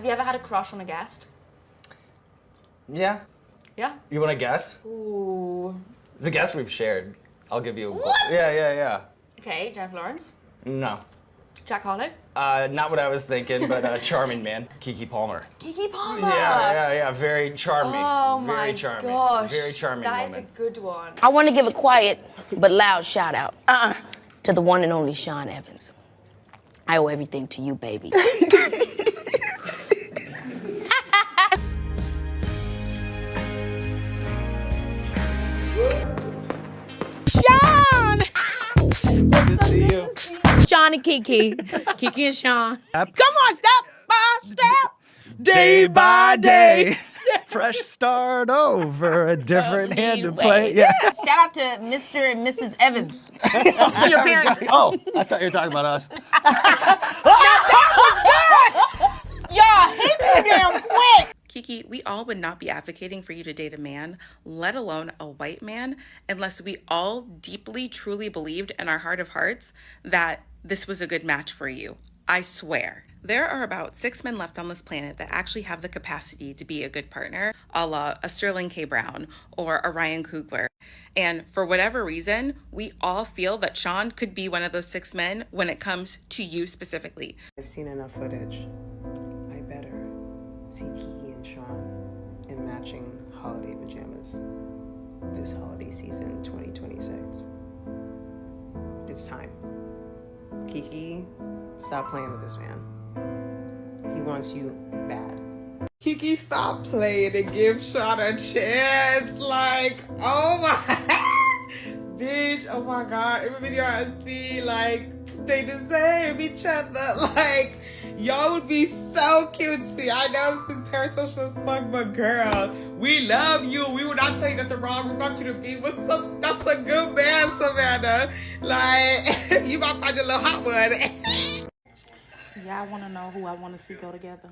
Have you ever had a crush on a guest? Yeah. Yeah? You want to guess? Ooh. It's a guess we've shared. I'll give you a... What? Yeah. Okay, Jennifer Lawrence. No. Jack Harlow. Not what I was thinking, but charming, man. Keke Palmer. Keke Palmer. Yeah. Very charming. Oh very my charming. gosh. Very charming That woman. is a good one. I want to give a quiet but loud shout out to the one and only Sean Evans. I owe everything to you, baby. Sean! Good to see you. Sean and Keke. Keke and Sean. Come on, step by step. Day by day. Fresh start over, a different hand to play. Yeah. Shout out to Mr. and Mrs. Evans. Your parents. Oh, I thought you were talking about us. Y'all hit me damn quick. Keke, we all would not be advocating for you to date a man, let alone a white man, unless we all deeply, truly believed in our heart of hearts that this was a good match for you. I swear. There are about 6 men left on this planet that actually have the capacity to be a good partner, a la a Sterling K. Brown or a Ryan Coogler. And for whatever reason, we all feel that Sean could be one of those 6 men when it comes to you specifically. I've seen enough footage. I better see Keke and Sean in matching holiday pajamas this holiday season 2026. It's time. Keke, stop playing with this man. He wants you bad. Keke, stop playing and give Sean a chance. Like, oh my, bitch, oh my God. Every video I see, like, they deserve each other. Like, y'all would be so cutesy. I know this parasocial as fuck, but girl, we love you. We would not tell you nothing wrong. We want you to be with some, that's a good man, Savannah. Like, you might find your little hot one. Y'all want to know who I want to see go together?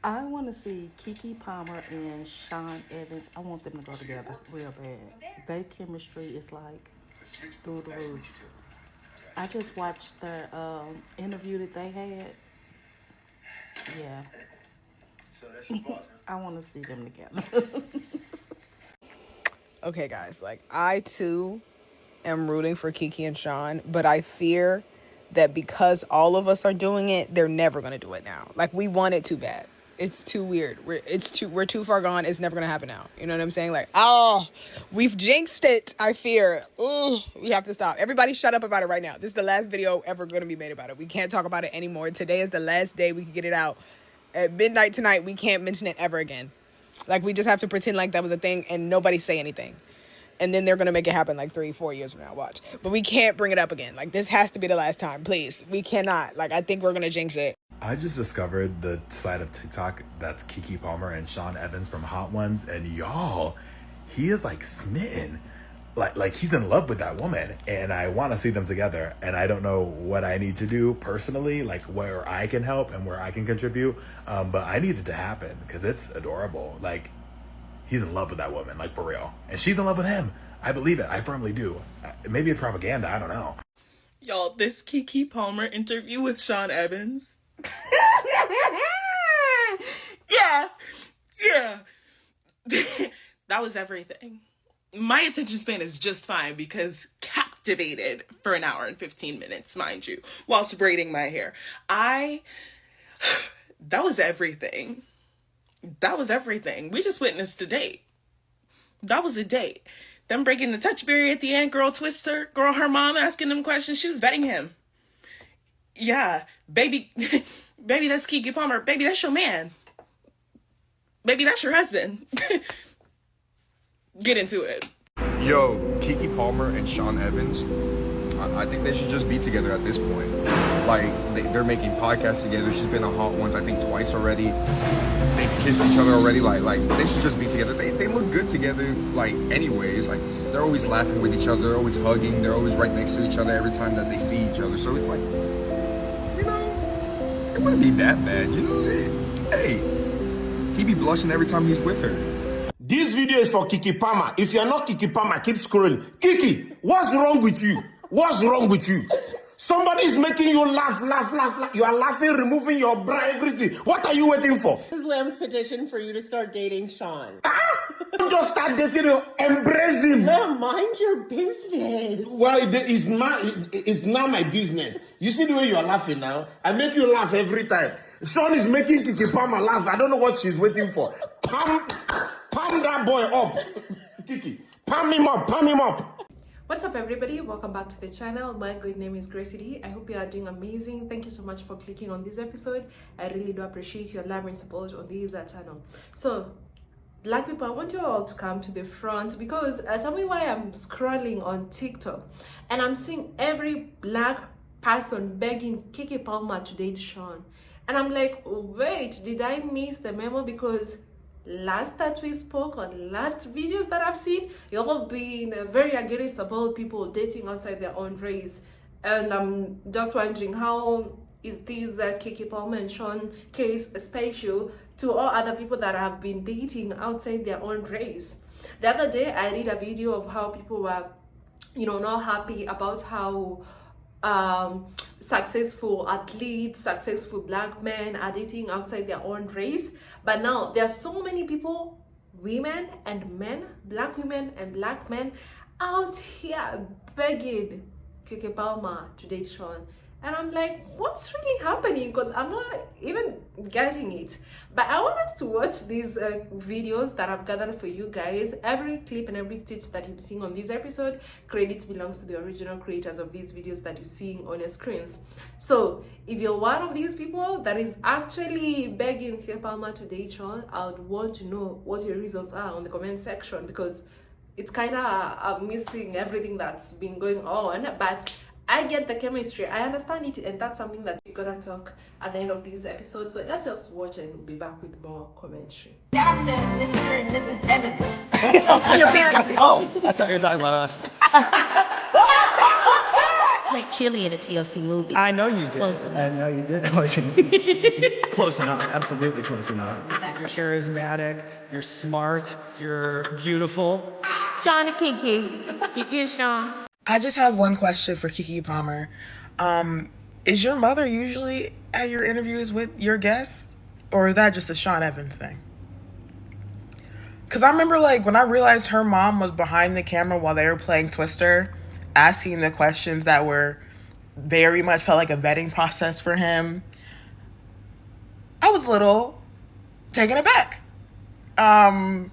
I want to see Keke Palmer and Sean Evans. I want them to go together real bad. Their chemistry is like through the roof. I just watched their interview that they had. Yeah. I want to see them together. Okay, guys, like, I too am rooting for Keke and Sean, but I fear that because all of us are doing it, they're never gonna do it now. Like, we want it too bad. It's too weird. We're too far gone. It's never gonna happen now. You know what I'm saying? Like, oh, we've jinxed it. I fear. Ooh, we have to stop. Everybody, shut up about it right now. This is the last video ever gonna be made about it. We can't talk about it anymore. Today is the last day we can get it out. At midnight tonight, we can't mention it ever again. Like, we just have to pretend like that was a thing and nobody say anything. And then they're going to make it happen like 3-4 years from now. Watch. But we can't bring it up again. Like, this has to be the last time. Please. We cannot. Like, I think we're going to jinx it. I just discovered the side of TikTok that's Keke Palmer and Sean Evans from Hot Ones. And y'all, he is like smitten. Like he's in love with that woman. And I want to see them together. And I don't know what I need to do personally, like where I can help and where I can contribute. But I need it to happen because it's adorable. Like, he's in love with that woman, like, for real. And she's in love with him. I believe it. I firmly do. Maybe it's propaganda. I don't know. Y'all, this Keke Palmer interview with Sean Evans. Yeah. That was everything. My attention span is just fine because captivated for an hour and 15 minutes, mind you, whilst braiding my hair. That was everything. That was everything. We just witnessed a date. That was a date. Them breaking the touch barrier at the end, girl twister, girl, her mom asking them questions. She was vetting him. Yeah, baby, baby, that's Keke Palmer. Baby, that's your man. Baby, that's your husband. Get into it. Yo, Keke Palmer and Sean Evans, I think they should just be together at this point. Like, they're making podcasts together. She's been on Hot Ones, I think, twice already. They've kissed each other already. Like they should just be together. They look good together, like, anyways. Like, they're always laughing with each other. They're always hugging. They're always right next to each other every time that they see each other. So it's like, you know, it wouldn't be that bad, you know? Hey, he be blushing every time he's with her. This video is for Keke Palmer. If you're not Keke Palmer, keep scrolling. Keke, what's wrong with you? What's wrong with you? Somebody is making you laugh. You are laughing, removing your bra, everything. What are you waiting for? This is Lamb's petition for you to start dating Sean. Don't just start dating him. Embrace him. Lamb, mind your business. Well, it's now my business. You see the way you are laughing now? I make you laugh every time. Sean is making Keke Palmer laugh. I don't know what she's waiting for. Palm that boy up. Keke, palm him up. What's up, everybody? Welcome back to the channel. My good name is Gracie D. I hope you are doing amazing. Thank you so much for clicking on this episode. I really do appreciate your love and support on this channel. So, Black people, I want you all to come to the front because tell me why I'm scrolling on TikTok and I'm seeing every Black person begging Keke Palmer to date Sean. And I'm like, wait, did I miss the memo? Because last that we spoke on last videos that I've seen, you've all been very against about people dating outside their own race. And I'm just wondering, how is this Keke Palmer and Sean case special to all other people that have been dating outside their own race? The other day I did a video of how people were, not happy about how successful athletes, successful Black men are dating outside their own race. But now there are so many people, women and men, Black women and Black men out here begging Keke Palmer to date Sean. And I'm like, what's really happening? Because I'm not even getting it. But I want us to watch these videos that I've gathered for you guys. Every clip and every stitch that you're seeing on this episode, credit belongs to the original creators of these videos that you're seeing on your screens. So if you're one of these people that is actually begging Keke Palmer to date Sean, I would want to know what your results are on the comment section, because it's kind of missing everything that's been going on. But I get the chemistry, I understand it, and that's something that we're gonna talk at the end of this episode. So let's just watch and we'll be back with more commentary. Dr. Mr. and Mrs. Evans. Oh, I thought you were talking about us. Like chili in a TLC movie. I know you did. Close enough. I know you did. Close enough. Absolutely close enough. You're charismatic. You're smart. You're beautiful. Sean and Keke. Keke and Sean. I just have one question for Keke Palmer. Is your mother usually at your interviews with your guests? Or is that just a Sean Evans thing? Because I remember, when I realized her mom was behind the camera while they were playing Twister, asking the questions that were very much felt like a vetting process for him, I was a little taken aback. I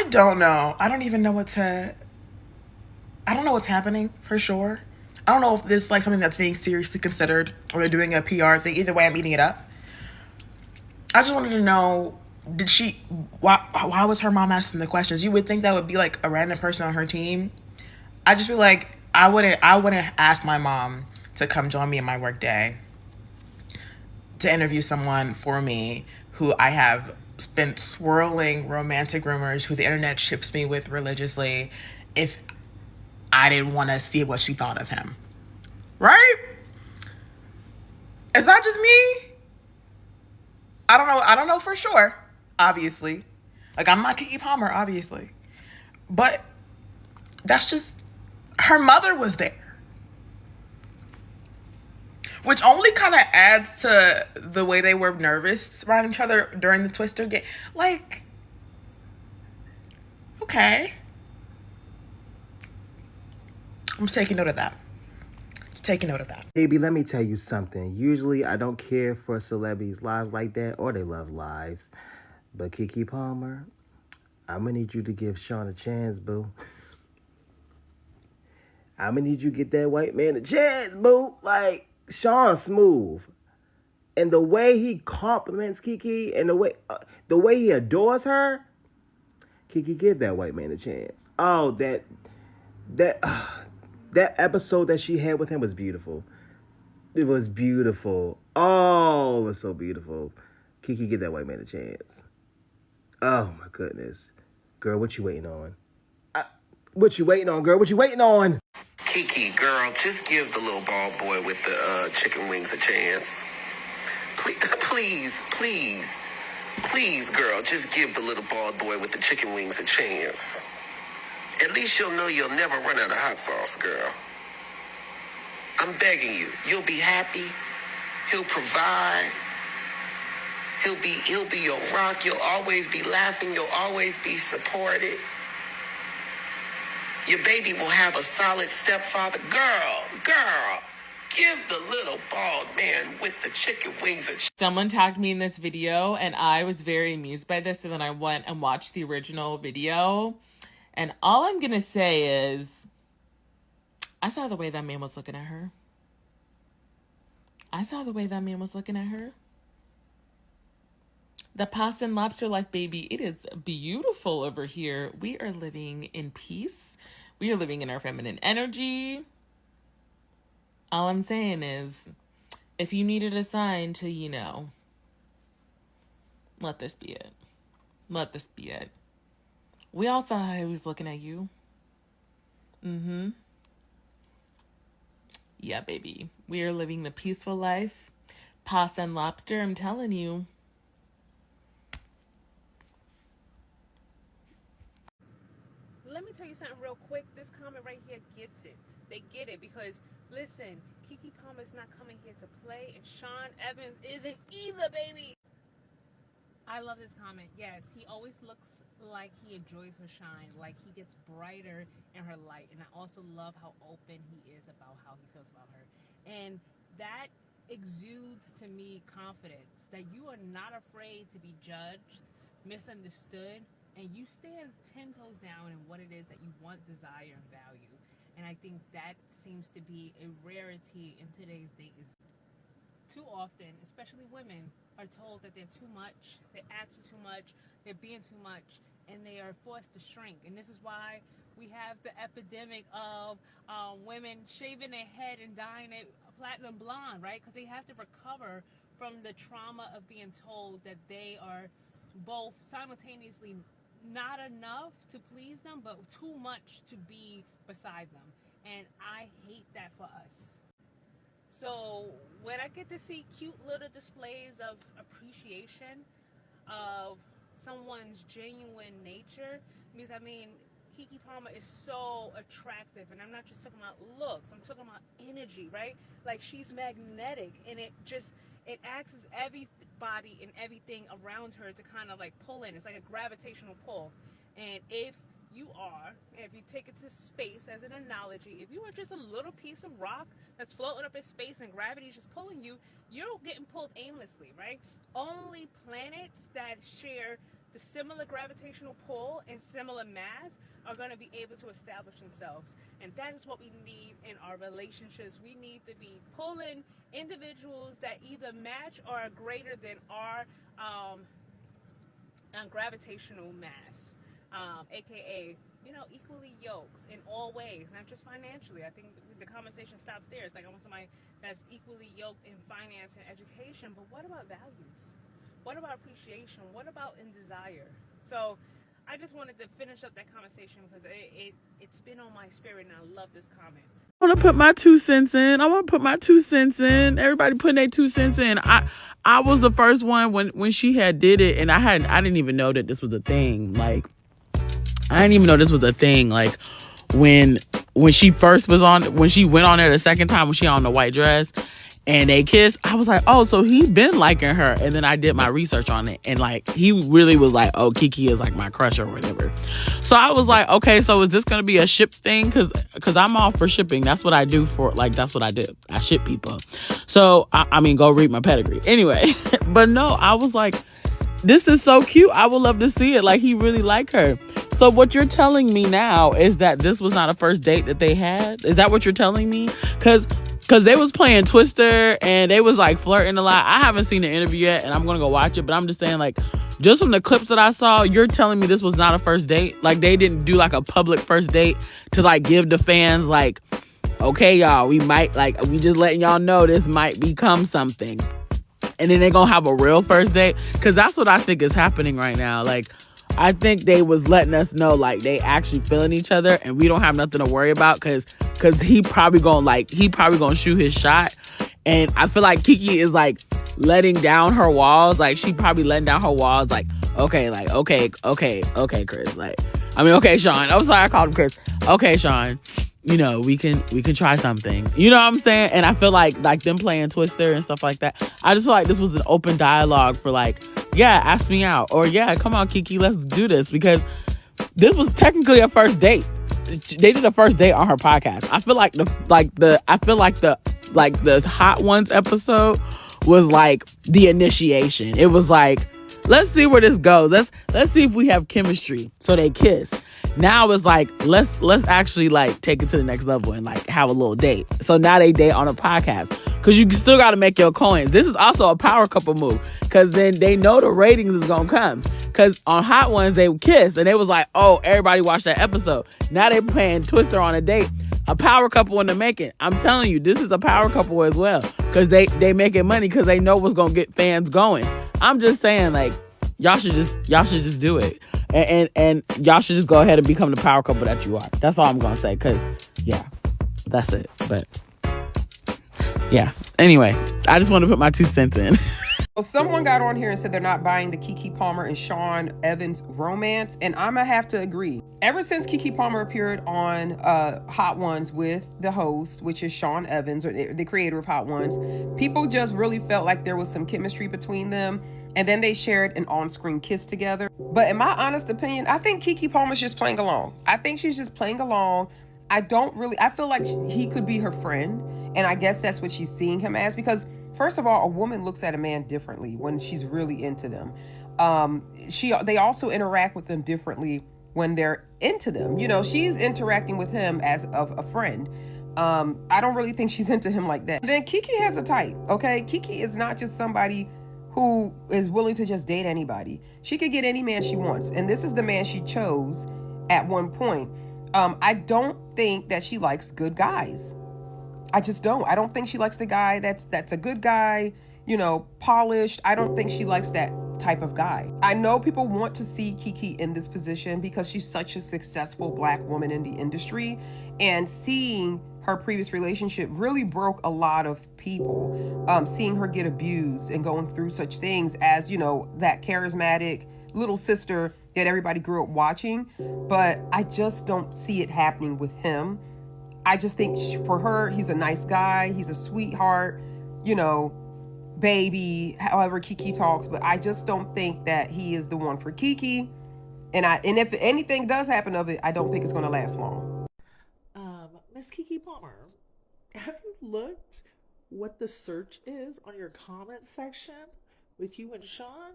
don't know. I don't even know I don't know what's happening for sure. I don't know if this is something that's being seriously considered or they're doing a PR thing. Either way, I'm eating it up. I just wanted to know, why was her mom asking the questions? You would think that would be a random person on her team. I just feel like I wouldn't ask my mom to come join me in my work day to interview someone for me who I have been swirling romantic rumors, who the internet ships me with religiously, if I didn't want to see what she thought of him. Right? Is that just me? I don't know for sure, obviously. I'm not Keke Palmer, obviously. But that's just, her mother was there. Which only kind of adds to the way they were nervous around each other during the Twister game. Okay. I'm taking note of that. Baby, let me tell you something. Usually I don't care for celebrities' lives like that, or they love lives. But Keke Palmer, I'm going to need you to give Sean a chance, boo. I'm going to need you to get that white man a chance, boo. Sean's smooth. And the way he compliments Keke and the way he adores her, Keke, give that white man a chance. Oh, that episode that she had with him was beautiful. It was beautiful. Oh, it was so beautiful. Keke, give that white man a chance. Oh, my goodness. Girl, what you waiting on? What you waiting on, girl? What you waiting on? Keke, girl, just give the little bald boy with the chicken wings a chance. Please, girl, just give the little bald boy with the chicken wings a chance. At least you'll know you'll never run out of hot sauce, girl. I'm begging you. You'll be happy. He'll provide. He'll be your rock. You'll always be laughing. You'll always be supported. Your baby will have a solid stepfather. Girl, give the little bald man with the chicken wings a Someone tagged me in this video and I was very amused by this, and then I went and watched the original video, and all I'm gonna say is I saw the way that man was looking at her. The pasta and lobster life, baby, it is beautiful over here. We are living in peace. We are living in our feminine energy. All I'm saying is, if you needed a sign to, let this be it. Let this be it. We all saw how he was looking at you. Yeah, baby. We are living the peaceful life. Pasta and lobster, I'm telling you. Let me tell you something real quick. This comment right here gets it. They get it because, listen, Keke Palmer's not coming here to play, and Sean Evans isn't either, baby. I love this comment. Yes, he always looks like he enjoys her shine, like he gets brighter in her light. And I also love how open he is about how he feels about her. And that exudes to me confidence, that you are not afraid to be judged, misunderstood, and you stand 10 toes down in what it is that you want, desire, and value. And I think that seems to be a rarity in today's day. Too often, especially women, are told that they're too much, they ask for too much, they're being too much, and they are forced to shrink. And this is why we have the epidemic of women shaving their head and dyeing it platinum blonde, right? Because they have to recover from the trauma of being told that they are both simultaneously not enough to please them, but too much to be beside them. And I hate that for us. So when I get to see cute little displays of appreciation of someone's genuine nature, because Keke Palmer is so attractive, and I'm not just talking about looks, I'm talking about energy, right? Like, she's magnetic, and it acts as everybody and everything around her to kind of like pull in. It's like a gravitational pull. And if you take it to space as an analogy, if you are just a little piece of rock that's floating up in space and gravity is just pulling you, you're getting pulled aimlessly, right? Only planets that share the similar gravitational pull and similar mass are going to be able to establish themselves. And that is what we need in our relationships. We need to be pulling individuals that either match or are greater than our gravitational mass. AKA, equally yoked in all ways, not just financially. I think the conversation stops there. It's like I want somebody that's equally yoked in finance and education, but what about values? What about appreciation? What about in desire? So I just wanted to finish up that conversation because it's been on my spirit, and I love this comment. I want to put my 2 cents in. Everybody putting their 2 cents in. I was the first one when she had did it, and I didn't even know that this was a thing. Like, I didn't even know this was a thing. Like, when she first was on, when she went on there the second time, when she on the white dress and they kissed, I was like, oh, so he been liking her. And then I did my research on it, and like, he really was like, oh, Keke is like my crush or whatever. So I was like, okay, so is this gonna be a ship thing? Cause I'm all for shipping. That's what I do that's what I do. I ship people. So I mean, go read my pedigree anyway. But no, I was like, this is so cute. I would love to see it. Like, he really liked her. So what you're telling me now is that this was not a first date that they had? Is that what you're telling me? Because they was playing Twister and they was like flirting a lot. I haven't seen the interview yet, and I'm going to go watch it. But I'm just saying, like, just from the clips that I saw, you're telling me this was not a first date? Like, they didn't do like a public first date to like give the fans like, okay, y'all, we just letting y'all know this might become something. And then they're going to have a real first date? Because that's what I think is happening right now. Like, I think they was letting us know, like, they actually feeling each other, and we don't have nothing to worry about because he probably gonna shoot his shot. And I feel like Keke is like letting down her walls. Like, she probably letting down her walls. Like, okay, Chris. Like, okay, Sean. I'm sorry I called him Chris. Okay, Sean. you know, we can try something. You know what I'm saying? And I feel like them playing Twister and stuff like that. I just feel like this was an open dialogue for like, yeah, ask me out, or yeah, come on, Keke, let's do this, because this was technically a first date. They did a first date on her podcast. I feel like the Hot Ones episode was like the initiation. It was like, let's see where this goes. Let's see if we have chemistry. So they kiss. Now it's like, let's actually like take it to the next level and like have a little date. So now they date on a podcast, because you still got to make your coins. This is also a power couple move, because then they know the ratings is gonna come. Because on Hot Ones they kiss and they was like, oh, everybody watched that episode. Now they playing Twister on a date. A power couple in the making. I'm telling you, this is a power couple as well, because they making money because they know what's gonna get fans going. I'm just saying, like, y'all should just do it, and y'all should just go ahead and become the power couple that you are. That's all I'm gonna say, because yeah, that's it. But yeah, anyway, I just want to put my 2 cents in. Well, someone got on here and said they're not buying the Keke Palmer and Sean Evans romance, and I'm gonna have to agree. Ever since Keke Palmer appeared on Hot Ones with the host, which is Sean Evans, or the creator of Hot Ones, people just really felt like there was some chemistry between them, and then they shared an on-screen kiss together. But in my honest opinion, I think Keke Palmer's just playing along. I think she's just playing along. I feel like he could be her friend, and I guess that's what she's seeing him as, because first of all, a woman looks at a man differently when she's really into them. They also interact with them differently when they're into them. You know, she's interacting with him as of a friend. I don't really think she's into him like that. Then Keke has a type, okay? Keke is not just somebody who is willing to just date anybody. She could get any man she wants, and this is the man she chose at one point. I don't think that she likes good guys. I just don't. I don't think she likes the guy that's a good guy, you know, polished. I don't think she likes that type of guy. I know people want to see Keke in this position because she's such a successful Black woman in the industry, and seeing her previous relationship really broke a lot of people. Seeing her get abused and going through such things as, you know, that charismatic little sister that everybody grew up watching. But I just don't see it happening with him. I just think for her, he's a nice guy. He's a sweetheart, you know, baby, however Keke talks. But I just don't think that he is the one for Keke. And if anything does happen of it, I don't think it's going to last long. Miss Keke Palmer, have you looked what the search is on your comment section with you and Sean?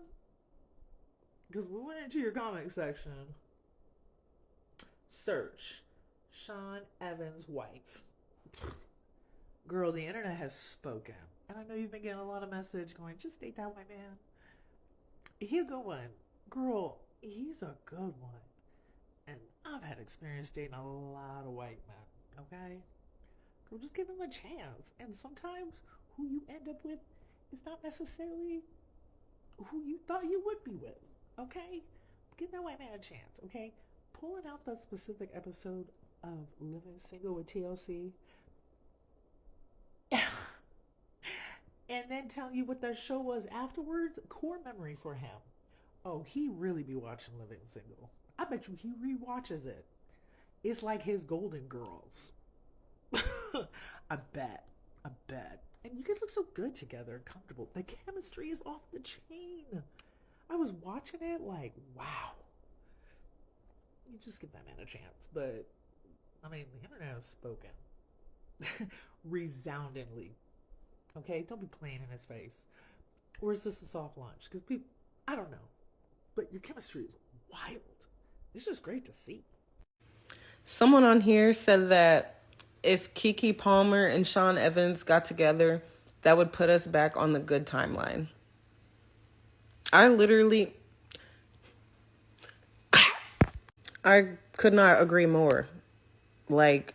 Because we went into your comment section. Search Sean Evans' wife. Girl, the internet has spoken. And I know you've been getting a lot of message going, just date that white man. He's a good one. Girl, he's a good one. And I've had experience dating a lot of white men. Okay? Girl, just give him a chance. And sometimes who you end up with is not necessarily who you thought you would be with. Okay? Give that white man a chance. Okay? Pulling out that specific episode of Living Single with TLC. And then telling you what that show was afterwards. Core memory for him. Oh, he really be watching Living Single. I bet you he rewatches it. It's like his Golden Girls. I bet. And you guys look so good together and comfortable. The chemistry is off the chain. I was watching it like, wow. You just give that man a chance. But, I mean, the internet has spoken. Resoundingly. Okay? Don't be playing in his face. Or is this a soft launch? Because people, I don't know. But your chemistry is wild. It's just great to see. Someone on here said that if Keke Palmer and Sean Evans got together, that would put us back on the good timeline. I could not agree more. Like,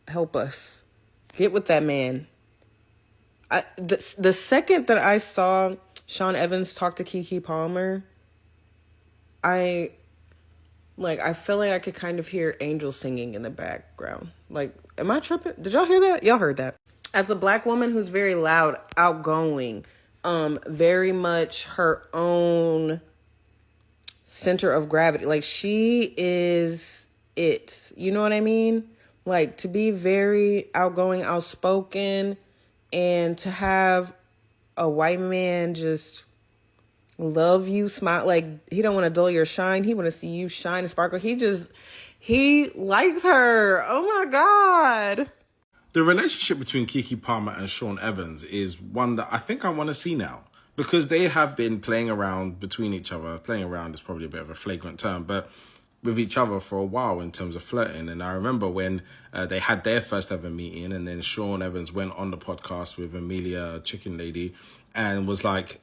help us. Get with that man. The second that I saw Sean Evans talk to Keke Palmer, I feel like I could kind of hear angels singing in the background. Like, am I tripping? Did y'all hear that? Y'all heard that. As a Black woman who's very loud, outgoing, very much her own center of gravity. Like, she is it. You know what I mean? Like, to be very outgoing, outspoken, and to have a white man just love you, smile, like, he don't want to dull your shine. He want to see you shine and sparkle. He likes her. Oh my God. The relationship between Keke Palmer and Sean Evans is one that I think I want to see now, because they have been playing around between each other. Playing around is probably a bit of a flagrant term, but with each other for a while in terms of flirting. And I remember when they had their first ever meeting, and then Sean Evans went on the podcast with Amelia Chicken Lady and was like,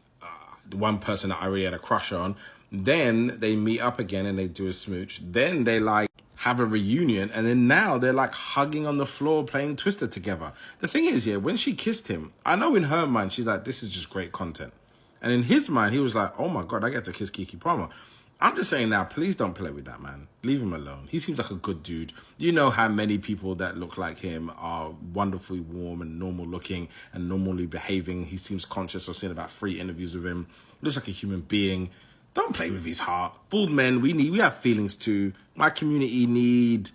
the one person that I really had a crush on. Then they meet up again and they do a smooch. Then they like have a reunion, and then now they're like hugging on the floor playing Twister together. The thing is, yeah, when she kissed him, I know in her mind she's like, this is just great content. And in his mind, he was like, oh my God, I get to kiss Keke Palmer. I'm just saying now, please don't play with that man. Leave him alone. He seems like a good dude. You know how many people that look like him are wonderfully warm and normal looking and normally behaving. He seems conscious. I've seen about 3 interviews with him. Looks like a human being. Don't play with his heart. Bald men, we have feelings too. My community need,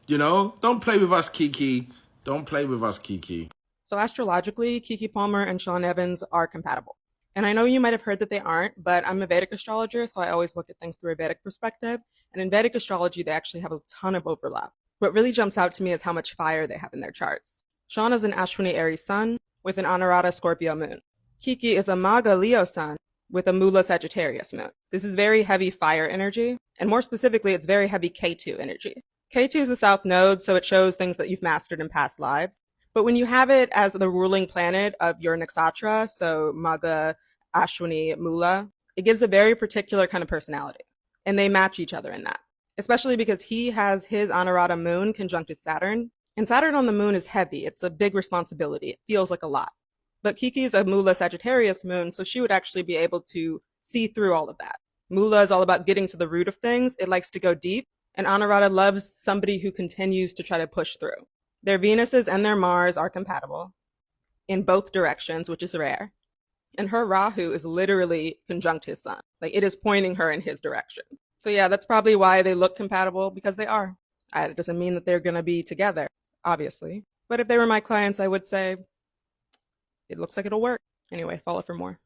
don't play with us, Keke. Don't play with us, Keke. So astrologically, Keke Palmer and Sean Evans are compatible. And I know you might have heard that they aren't, but I'm a Vedic astrologer, so I always look at things through a Vedic perspective. And in Vedic astrology, they actually have a ton of overlap. What really jumps out to me is how much fire they have in their charts. Sean is an Ashwini Aries sun with an Anurata Scorpio moon. Keke is a Maga Leo sun with a Mula Sagittarius moon. This is very heavy fire energy, and more specifically, it's very heavy K2 energy. K2 is the south node, so it shows things that you've mastered in past lives. But when you have it as the ruling planet of your nakshatra, so Maga, Ashwini, Mula, it gives a very particular kind of personality. And they match each other in that. Especially because he has his Anurata moon conjunct with Saturn. And Saturn on the moon is heavy. It's a big responsibility. It feels like a lot. But Keke is a Mula Sagittarius moon, so she would actually be able to see through all of that. Mula is all about getting to the root of things. It likes to go deep. And Anurata loves somebody who continues to try to push through. Their Venuses and their Mars are compatible in both directions, which is rare. And her Rahu is literally conjunct his sun. Like, it is pointing her in his direction. So yeah, that's probably why they look compatible, because they are. It doesn't mean that they're going to be together, obviously. But if they were my clients, I would say it looks like it'll work. Anyway, follow for more.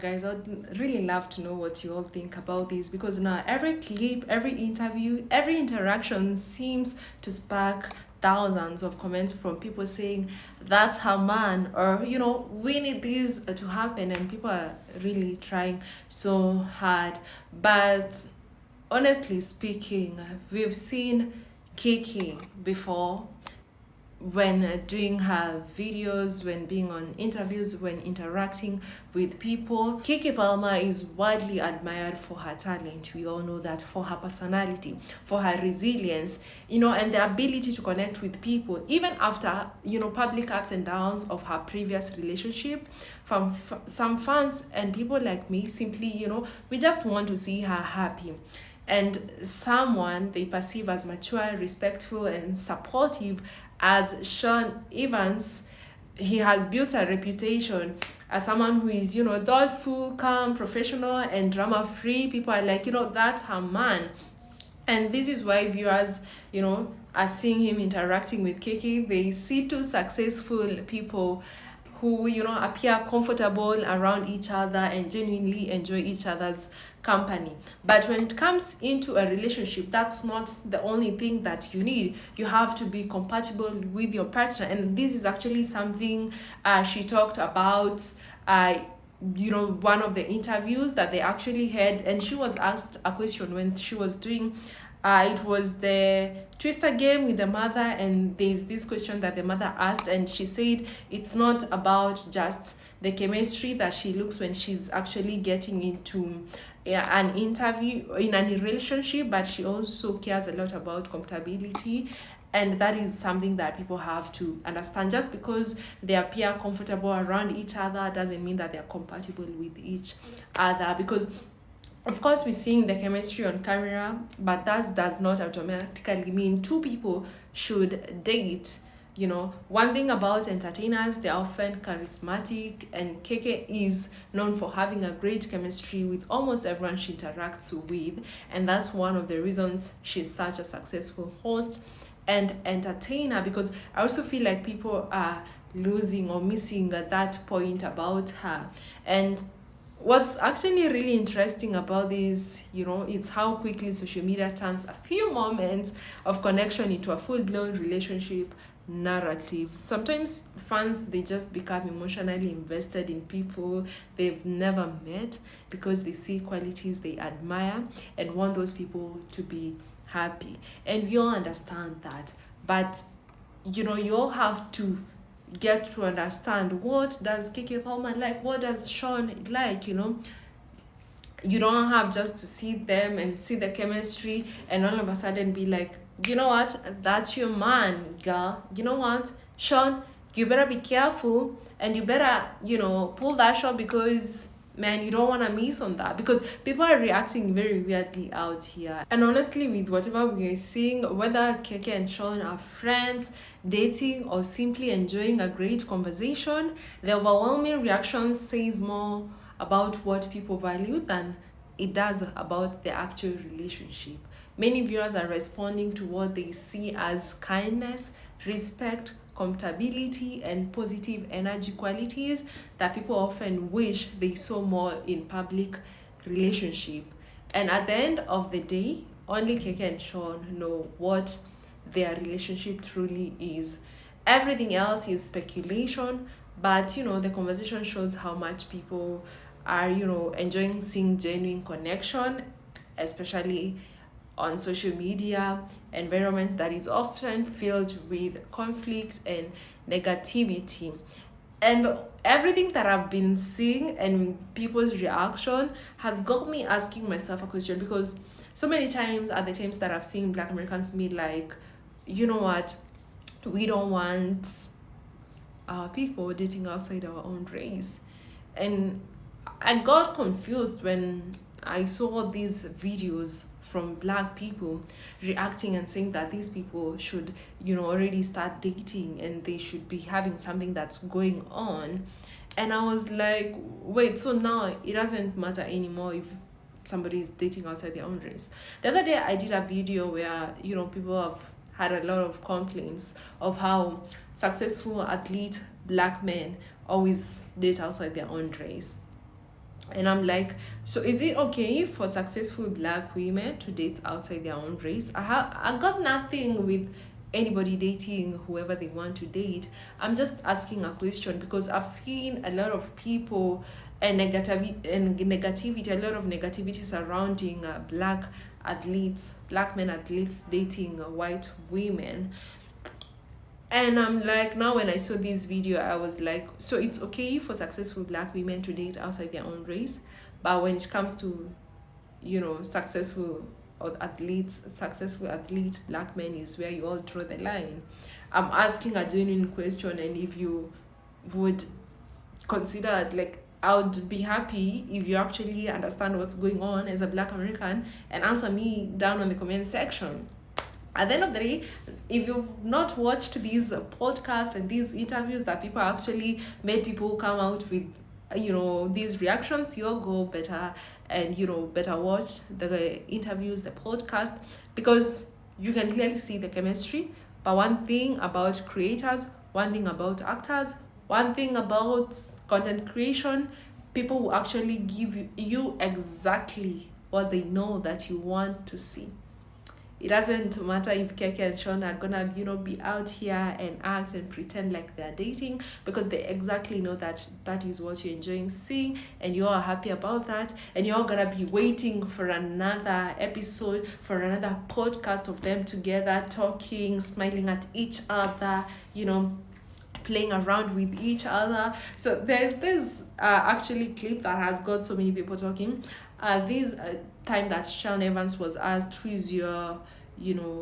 Guys, I'd really love to know what you all think about this, because now every clip, every interview, every interaction seems to spark thousands of comments from people saying that's her man, or we need this to happen, and people are really trying so hard. But honestly speaking, we've seen Keke before when doing her videos, when being on interviews, when interacting with people. Keke Palmer is widely admired for her talent. We all know that, for her personality, for her resilience, and the ability to connect with people, even after, public ups and downs of her previous relationship. From some fans and people like me, simply, we just want to see her happy. And someone they perceive as mature, respectful, and supportive as Sean Evans. He has built a reputation as someone who is, thoughtful, calm, professional, and drama-free. People are like, that's her man. And this is why viewers, are seeing him interacting with Keke. They see 2 successful people who, appear comfortable around each other and genuinely enjoy each other's company. But when it comes into a relationship, that's not the only thing that you need. You have to be compatible with your partner. And this is actually something she talked about, one of the interviews that they actually had. And she was asked a question when she was doing it was the Twister game with the mother, and there's this question that the mother asked, and she said it's not about just the chemistry that she looks when she's actually getting into an interview in a relationship, but she also cares a lot about compatibility. And that is something that people have to understand. Just because they appear comfortable around each other doesn't mean that they're compatible with each other, because of course, we're seeing the chemistry on camera, but that does not automatically mean 2 people should date. One thing about entertainers, they're often charismatic, and Keke is known for having a great chemistry with almost everyone she interacts with, and that's one of the reasons she's such a successful host and entertainer, because I also feel like people are losing or missing that point about her. And what's actually really interesting about this, it's how quickly social media turns a few moments of connection into a full-blown relationship narrative. Sometimes fans, they just become emotionally invested in people they've never met because they see qualities they admire and want those people to be happy. And we all understand that. But you all have to get to understand, what does Keke Palmer like, what does Sean like. You don't have just to see them and see the chemistry and all of a sudden be like, you know what, that's your man, girl. You know what, Sean, you better be careful and you better, pull that shot, because man, you don't want to miss on that, because people are reacting very weirdly out here. And honestly, with whatever we are seeing, whether Keke and Sean are friends, dating, or simply enjoying a great conversation, the overwhelming reaction says more about what people value than it does about the actual relationship. Many viewers are responding to what they see as kindness, respect, compatibility, and positive energy qualities that people often wish they saw more in public relationship. And at the end of the day, only Keke and Sean know what their relationship truly is. Everything else is speculation, but the conversation shows how much people are enjoying seeing genuine connection, especially on social media environment that is often filled with conflict and negativity. And everything that I've been seeing and people's reaction has got me asking myself a question, because so many times at the times that I've seen Black Americans be like, you know what, we don't want people dating outside our own race. And I got confused when I saw these videos from Black people reacting and saying that these people should, already start dating and they should be having something that's going on. And I was like, wait, so now it doesn't matter anymore if somebody is dating outside their own race. The other day I did a video where, people have had a lot of complaints of how successful athlete Black men always date outside their own race. And I'm like, so is it okay for successful Black women to date outside their own race? I got nothing with anybody dating whoever they want to date. I'm just asking a question because I've seen a lot of people and negativity, a lot of negativity surrounding Black men athletes dating white women. And I'm like, now when I saw this video, I was like, so it's okay for successful Black women to date outside their own race, but when it comes to, successful athlete Black men is where you all draw the line. I'm asking a genuine question, and if you would consider, like, I would be happy if you actually understand what's going on as a Black American and answer me down on the comment section. At the end of the day, if you've not watched these podcasts and these interviews that people actually made people come out with, these reactions, you'll go better and, better watch the interviews, the podcast, because you can clearly see the chemistry. But one thing about creators, one thing about actors, one thing about content creation, people will actually give you exactly what they know that you want to see. It doesn't matter if Keke and Sean are gonna, be out here and act and pretend like they're dating, because they exactly know that that is what you're enjoying seeing, and you're happy about that, and you're gonna be waiting for another episode, for another podcast of them together, talking, smiling at each other, playing around with each other. So there's this actually clip that has got so many people talking. This time that Sean Evans was asked, who is your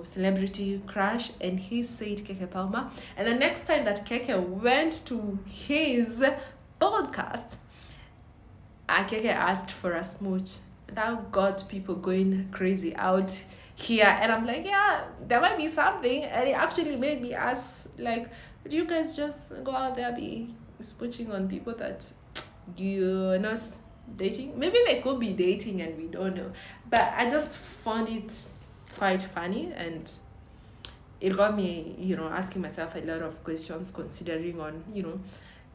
celebrity crush, and he said Keke Palmer. And the next time that Keke went to his podcast, Keke asked for a smooch. That got people going crazy out here, and I'm like, yeah, there might be something. And it actually made me ask, like, do you guys just go out there be smooching on people that you're not dating? Maybe they could be dating and we don't know, but I just found it quite funny. And it got me, asking myself a lot of questions, considering on,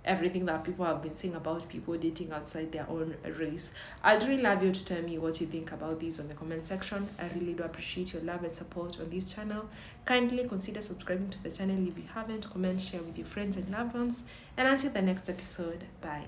everything that people have been saying about people dating outside their own race. I'd really love you to tell me what you think about this on the comment section. I really do appreciate your love and support on this channel. Kindly consider subscribing to the channel if you haven't. Comment, share with your friends and loved ones. And until the next episode, bye.